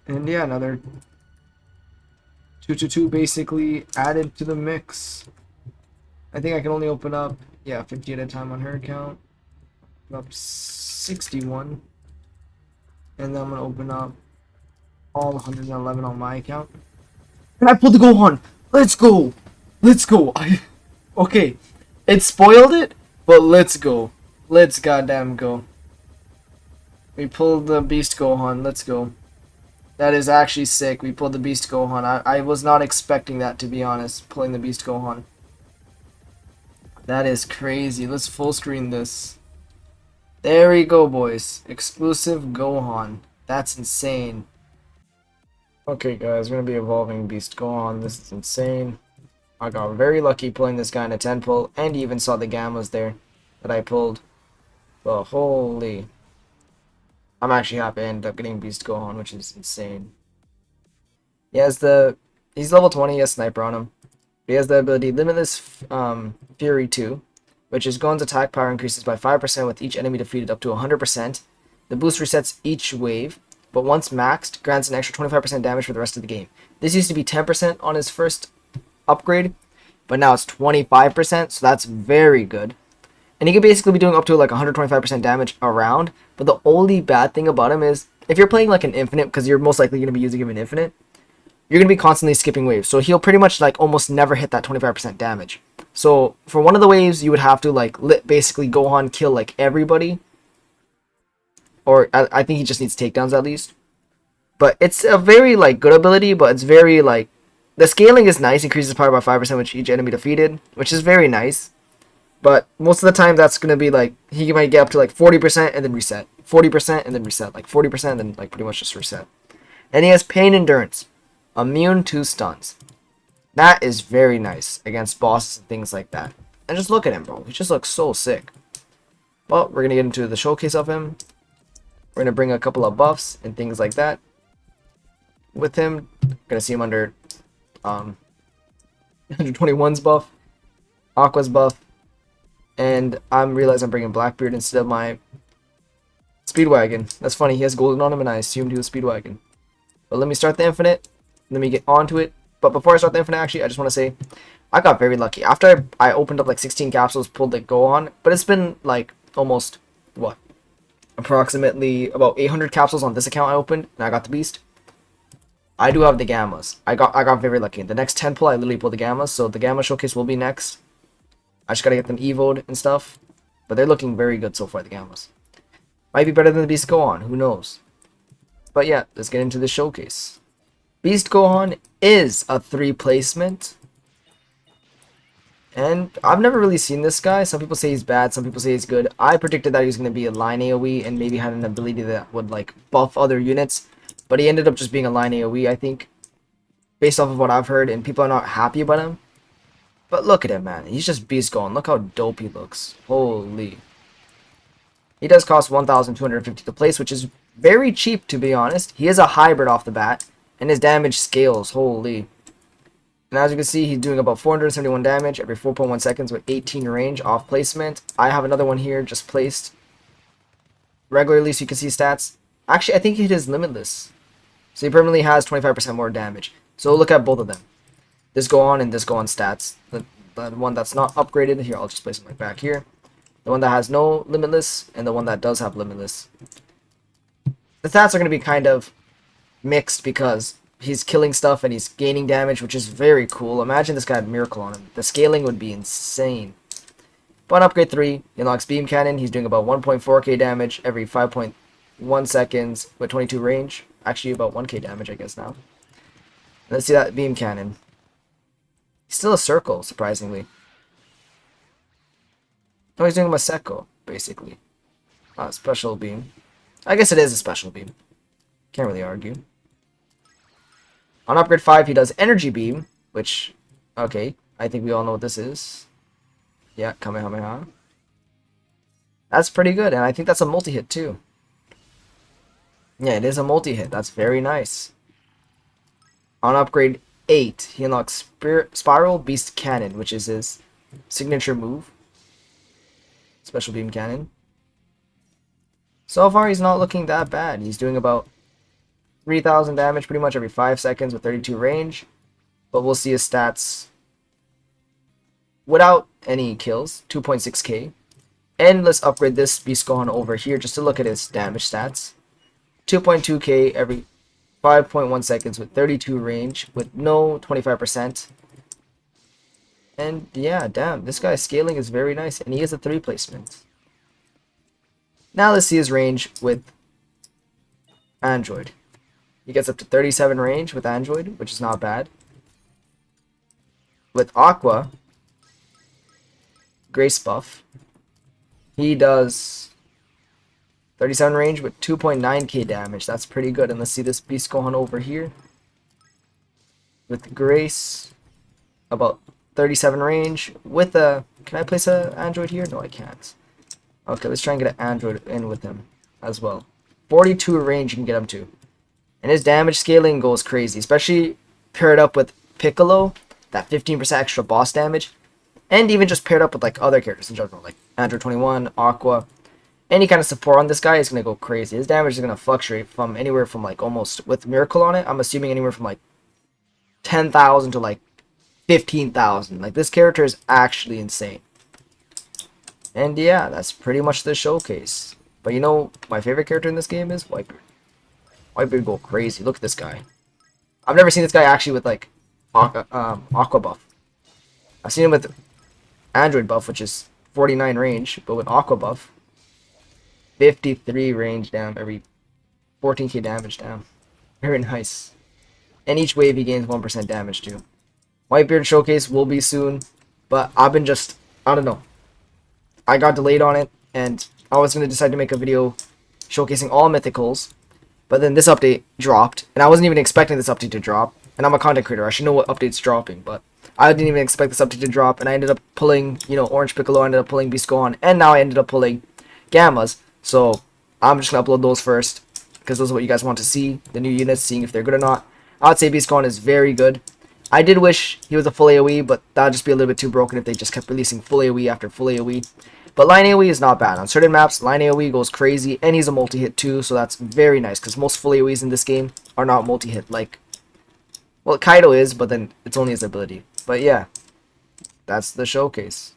And yeah, another 2 basically added to the mix. I think I can only open up, yeah, 50 at a time on her account. Open up 61. And then I'm going to open up all 111 on my account. And I pulled the Gohan! Let's go! Let's go! Okay, it spoiled it, but let's go. Let's goddamn go. We pulled the Beast Gohan. Let's go. That is actually sick. We pulled the Beast Gohan. I was not expecting that, to be honest, pulling the Beast Gohan. That is crazy. Let's full screen this. There we go, boys. Exclusive Gohan. That's insane. Okay, guys, we're going to be evolving Beast Gohan. This is insane. I got very lucky pulling this guy in a 10 pull, and you even saw the gammas there that I pulled. But holy. I'm actually happy I ended up getting Beast Gohan, which is insane. He's level 20, he has Sniper on him. He has the ability Limitless Fury 2, which is Gohan's attack power increases by 5% with each enemy defeated up to 100%. The boost resets each wave, but once maxed, grants an extra 25% damage for the rest of the game. This used to be 10% on his first upgrade, but now it's 25%, so that's very good. And he could basically be doing up to like 125% damage around, but the only bad thing about him is, if you're playing like an infinite, because you're most likely going to be using him in infinite, you're going to be constantly skipping waves. So he'll pretty much like almost never hit that 25% damage. So for one of the waves, you would have to like basically Gohan kill like everybody. Or I think he just needs takedowns at least. But it's a very like good ability, but it's very like, the scaling is nice, increases power by 5% with each enemy defeated, which is very nice. But most of the time, that's going to be like, he might get up to like 40% and then reset. 40% and then reset. Like 40% and then like pretty much just reset. And he has Pain Endurance. Immune to stuns. That is very nice against bosses and things like that. And just look at him, bro. He just looks so sick. Well, we're going to get into the showcase of him. We're going to bring a couple of buffs and things like that with him. Going to see him under 121's buff, Aqua's buff, and I'm realizing I'm bringing Blackbeard instead of my Speedwagon. That's funny, he has golden on him and I assumed he was Speedwagon. But let me start the Infinite, let me get onto it. But before I start the Infinite, actually, I just want to say, I got very lucky. After I opened up like 16 capsules, pulled the Gohan, but it's been like almost, what, approximately about 800 capsules on this account I opened, and I got the Beast. I do have the Gammas. I got very lucky. The next 10 pull, I literally pulled the Gammas, so the Gamma Showcase will be next. I just gotta get them evoed and stuff. But they're looking very good so far, the Gammas. Might be better than the Beast Gohan, who knows. But yeah, let's get into the showcase. Beast Gohan is a 3 placement. And I've never really seen this guy. Some people say he's bad, some people say he's good. I predicted that he was going to be a line AoE and maybe had an ability that would like buff other units. But he ended up just being a line AoE, I think. Based off of what I've heard, and people are not happy about him. But look at him, man. He's just Beast Gohan. Look how dope he looks. Holy. He does cost 1,250 to place, which is very cheap, to be honest. He is a hybrid off the bat, and his damage scales. Holy. And as you can see, he's doing about 471 damage every 4.1 seconds with 18 range off placement. I have another one here just placed regularly so you can see stats. Actually, I think he his Limitless. So he permanently has 25% more damage. So look at both of them. This Gohan and this Gohan stats. The one that's not upgraded, here I'll just place him right back here. The one that has no Limitless and the one that does have Limitless. The stats are going to be kind of mixed because he's killing stuff and he's gaining damage, which is very cool. Imagine this guy had Miracle on him. The scaling would be insane. But on upgrade 3, he unlocks Beam Cannon. He's doing about 1.4k damage every 5.1 seconds with 22 range. Actually, about 1k damage, I guess, now. Let's see that Beam Cannon. He's still a circle, surprisingly. Oh, he's doing Maseko, basically. Special Beam. I guess it is a special beam. Can't really argue. On upgrade 5, he does Energy Beam, which, okay, I think we all know what this is. Yeah, Kamehameha. That's pretty good, and I think that's a multi-hit, too. Yeah, it is a multi-hit. That's very nice. On upgrade 8, he unlocks Spiral Beast Cannon, which is his signature move. Special Beam Cannon. So far, he's not looking that bad. He's doing about 3,000 damage pretty much every 5 seconds with 32 range. But we'll see his stats without any kills, 2.6k. And let's upgrade this Beast Gohan over here just to look at his damage stats. 2.2k every 5.1 seconds with 32 range with no 25%. And yeah, damn, this guy's scaling is very nice, and he is a 3 placement. Now let's see his range with Android. He gets up to 37 range with Android, which is not bad. With Aqua, Grace buff, he does 37 range with 2.9k damage. That's pretty good. And let's see this Beast Gohan over here. With Grace, about 37 range with a... Can I place a Android here? No, I can't. Okay, let's try and get an Android in with him as well. 42 range you can get him to. And his damage scaling goes crazy, especially paired up with Piccolo, that 15% extra boss damage. And even just paired up with like other characters in general, like Android 21, Aqua. Any kind of support on this guy is going to go crazy. His damage is going to fluctuate from anywhere from like almost, with Miracle on it, I'm assuming anywhere from like 10,000 to like 15,000. Like, this character is actually insane. And yeah, that's pretty much the showcase. But you know, my favorite character in this game is Whitebeard. Whitebeard go crazy. Look at this guy. I've never seen this guy actually with like Aqua buff. I've seen him with Android buff, which is 49 range, but with Aqua buff, 53 range down, every 14k damage down. Very nice. And each wave he gains 1% damage too. Whitebeard showcase will be soon, but I've been just, I don't know. I got delayed on it, and I was going to decide to make a video showcasing all mythicals, but then this update dropped, and I wasn't even expecting this update to drop, and I'm a content creator, I should know what update's dropping, but I didn't even expect this update to drop, and I ended up pulling, you know, Orange Piccolo, I ended up pulling Beast Gohan, and now I ended up pulling Gammas, so I'm just going to upload those first, because those are what you guys want to see, the new units, seeing if they're good or not. I would say Beast Gohan is very good. I did wish he was a full AoE, but that would just be a little bit too broken if they just kept releasing full AoE after full AoE. But line AoE is not bad. On certain maps, line AoE goes crazy, and he's a multi-hit too, so that's very nice, because most full AoEs in this game are not multi-hit. Like, well, Kaido is, but then it's only his ability. But yeah, that's the showcase.